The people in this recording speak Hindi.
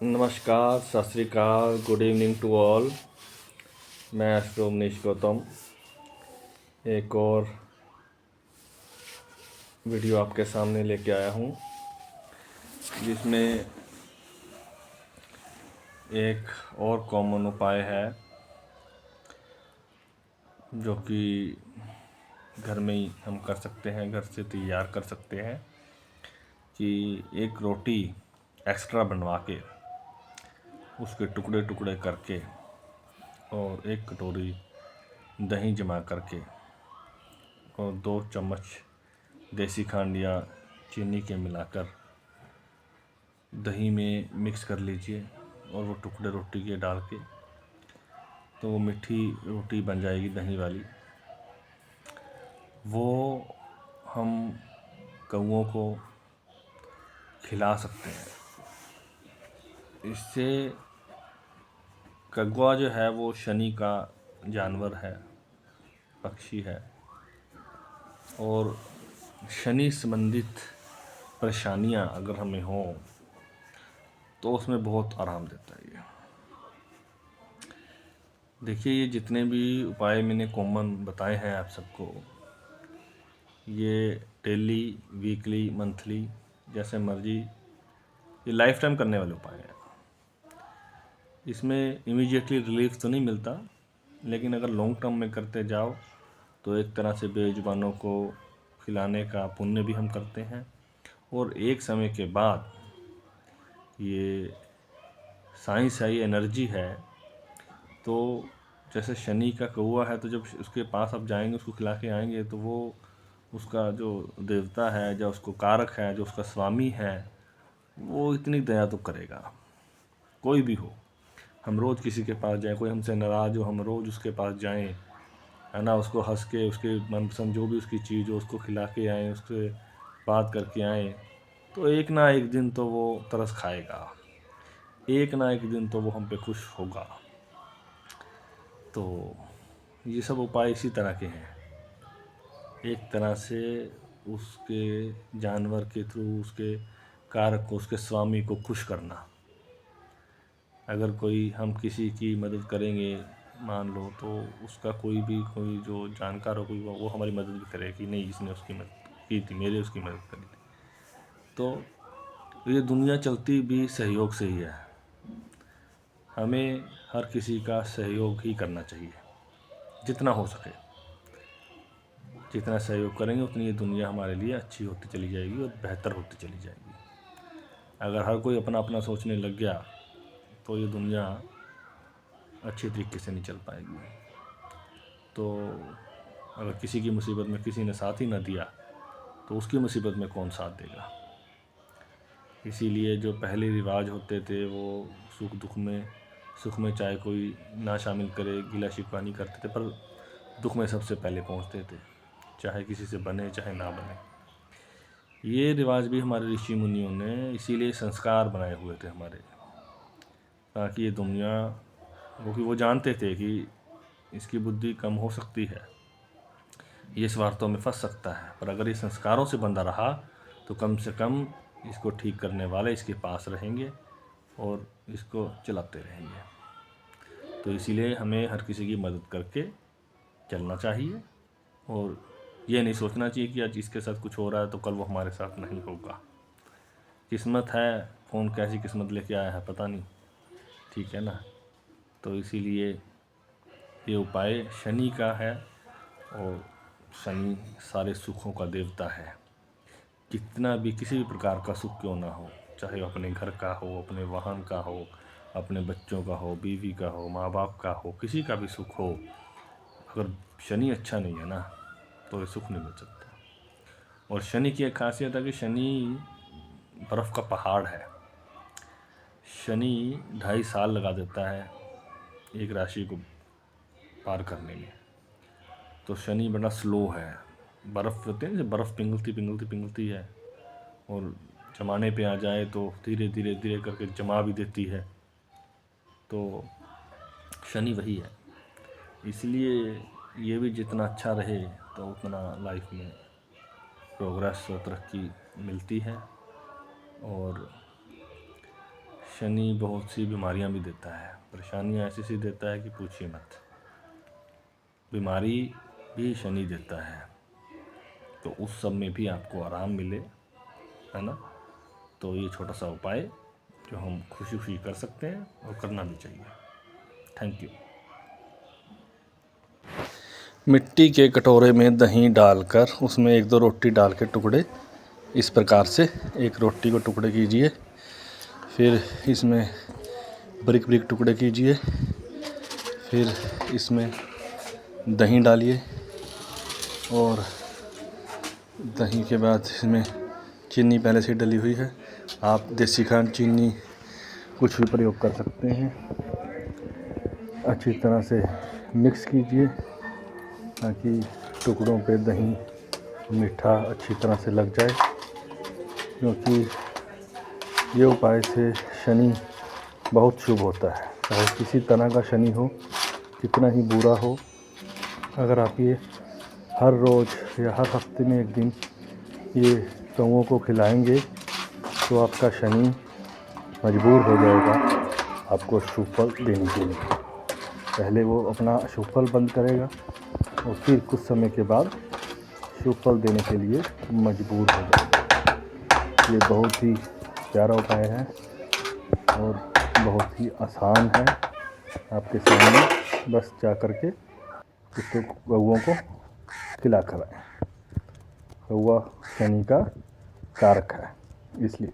नमस्कार, सत श्री अकाल, गुड इवनिंग टू ऑल। मैं एस्ट्रो मनीष गौतम एक और वीडियो आपके सामने लेके आया हूँ, जिसमें एक और कॉमन उपाय है जो कि घर में ही हम कर सकते हैं, घर से तैयार कर सकते हैं। कि एक रोटी एक्स्ट्रा बनवा के उसके टुकड़े टुकड़े करके और एक कटोरी दही जमा करके और 2 चम्मच देसी खंड या चीनी के मिलाकर दही में मिक्स कर लीजिए और वो टुकड़े रोटी के डाल के तो वो मीठी रोटी बन जाएगी दही वाली। वो हम कौओं को खिला सकते हैं। इससे कौवा जो है वो शनि का जानवर है, पक्षी है, और शनि संबंधित परेशानियां अगर हमें हों तो उसमें बहुत आराम देता है ये। देखिए, ये जितने भी उपाय मैंने कॉमन बताए हैं आप सबको, ये डेली, वीकली, मंथली, जैसे मर्जी, ये लाइफ टाइम करने वाले उपाय हैं। इसमें इमीडिएटली रिलीफ तो नहीं मिलता, लेकिन अगर लॉन्ग टर्म में करते जाओ तो एक तरह से बेजुबानों को खिलाने का पुण्य भी हम करते हैं। और एक समय के बाद ये साइंस है, ये एनर्जी है। तो जैसे शनि का कौवा है, तो जब उसके पास आप जाएंगे, उसको खिला के आएंगे, तो वो उसका जो देवता है, जो उसको कारक है, जो उसका स्वामी है, वो इतनी दया तो करेगा। कोई भी हो, हम रोज़ किसी के पास जाएं, कोई हमसे नाराज़ हो, हम रोज़ उसके पास जाएं, है ना, उसको हंस के, उसके मनपसंद जो भी उसकी चीज़ हो उसको खिला के आएँ, उससे बात करके आएँ, तो एक ना एक दिन तो वो तरस खाएगा, एक ना एक दिन तो वो हम पे खुश होगा। तो ये सब उपाय इसी तरह के हैं, एक तरह से उसके जानवर के थ्रू उसके कारक को, उसके स्वामी को खुश करना। अगर कोई हम किसी की मदद करेंगे, मान लो, तो उसका कोई जो जानकार हो, कोई वो हमारी मदद भी करे कि नहीं, इसने उसकी मदद की थी, मेरे उसकी मदद करी थी। तो ये दुनिया चलती भी सहयोग से ही है। हमें हर किसी का सहयोग ही करना चाहिए, जितना हो सके। जितना सहयोग करेंगे उतनी ये दुनिया हमारे लिए अच्छी होती चली जाएगी और बेहतर होती चली जाएगी। अगर हर कोई अपना अपना सोचने लग गया तो ये दुनिया अच्छी तरीके से नहीं चल पाएगी। तो अगर किसी की मुसीबत में किसी ने साथ ही ना दिया तो उसकी मुसीबत में कौन साथ देगा। इसीलिए जो पहले रिवाज होते थे वो सुख में चाहे कोई ना शामिल करे, गिला शिकवा नहीं करते थे, पर दुख में सबसे पहले पहुंचते थे, चाहे किसी से बने चाहे ना बने। ये रिवाज भी हमारे ऋषि मुनियों ने इसीलिए संस्कार बनाए हुए थे हमारे, ताकि ये दुनिया, क्योंकि वो जानते थे कि इसकी बुद्धि कम हो सकती है, ये स्वार्थों में फंस सकता है, पर अगर ये संस्कारों से बंधा रहा तो कम से कम इसको ठीक करने वाले इसके पास रहेंगे और इसको चलाते रहेंगे। तो इसीलिए हमें हर किसी की मदद करके चलना चाहिए और ये नहीं सोचना चाहिए कि आज इसके साथ कुछ हो रहा है तो कल वो हमारे साथ नहीं होगा। किस्मत है, कौन कैसी किस्मत लेके आया है पता नहीं, ठीक है ना। तो इसीलिए ये उपाय शनि का है, और शनि सारे सुखों का देवता है। कितना भी, किसी भी प्रकार का सुख क्यों ना हो, चाहे अपने घर का हो, अपने वाहन का हो, अपने बच्चों का हो, बीवी का हो, माँ बाप का हो, किसी का भी सुख हो, अगर शनि अच्छा नहीं है ना तो ये सुख नहीं मिल सकता। और शनि की एक खासियत है कि शनि बर्फ़ का पहाड़ है। शनि 2.5 साल लगा देता है एक राशि को पार करने में। तो शनि बड़ा स्लो है। बर्फ़ होती है ना, जब बर्फ़ पिघलती है और जमाने पे आ जाए तो धीरे धीरे धीरे करके जमा भी देती है, तो शनि वही है। इसलिए ये भी जितना अच्छा रहे तो उतना लाइफ में प्रोग्रेस और तरक्की मिलती है। और शनि बहुत सी बीमारियां भी देता है, परेशानियां ऐसी सी देता है कि पूछिए मत। बीमारी भी शनि देता है, तो उस सब में भी आपको आराम मिले, है ना। तो ये छोटा सा उपाय जो हम खुशी खुशी कर सकते हैं और करना भी चाहिए। Thank you. मिट्टी के कटोरे में दही डालकर उसमें 1-2 रोटी डाल के टुकड़े इस प्रकार से एक रोटी को टुकड़े कीजिए, फिर इसमें बारीक बारीक टुकड़े कीजिए, फिर इसमें दही डालिए और दही के बाद इसमें चीनी पहले से डली हुई है, आप देसी खंड चीनी कुछ भी प्रयोग कर सकते हैं। अच्छी तरह से मिक्स कीजिए ताकि टुकड़ों पे दही मीठा अच्छी तरह से लग जाए, क्योंकि ये उपाय से शनि बहुत शुभ होता है। चाहे किसी तरह का शनि हो, कितना ही बुरा हो, अगर आप ये हर रोज़ या हर हफ्ते में एक दिन ये कौओं को खिलाएंगे तो आपका शनि मजबूर हो जाएगा आपको शुभ फल देने के लिए। पहले वो अपना शुभ फल बंद करेगा और फिर कुछ समय के बाद शुभ फल देने के लिए मजबूर हो जाएगा। ये बहुत ही प्यारा उपाय है और बहुत ही आसान है। आपके सामने बस जा कर के इसको कौओं को खिला कर आए। कौआ शनि का कारक है, इसलिए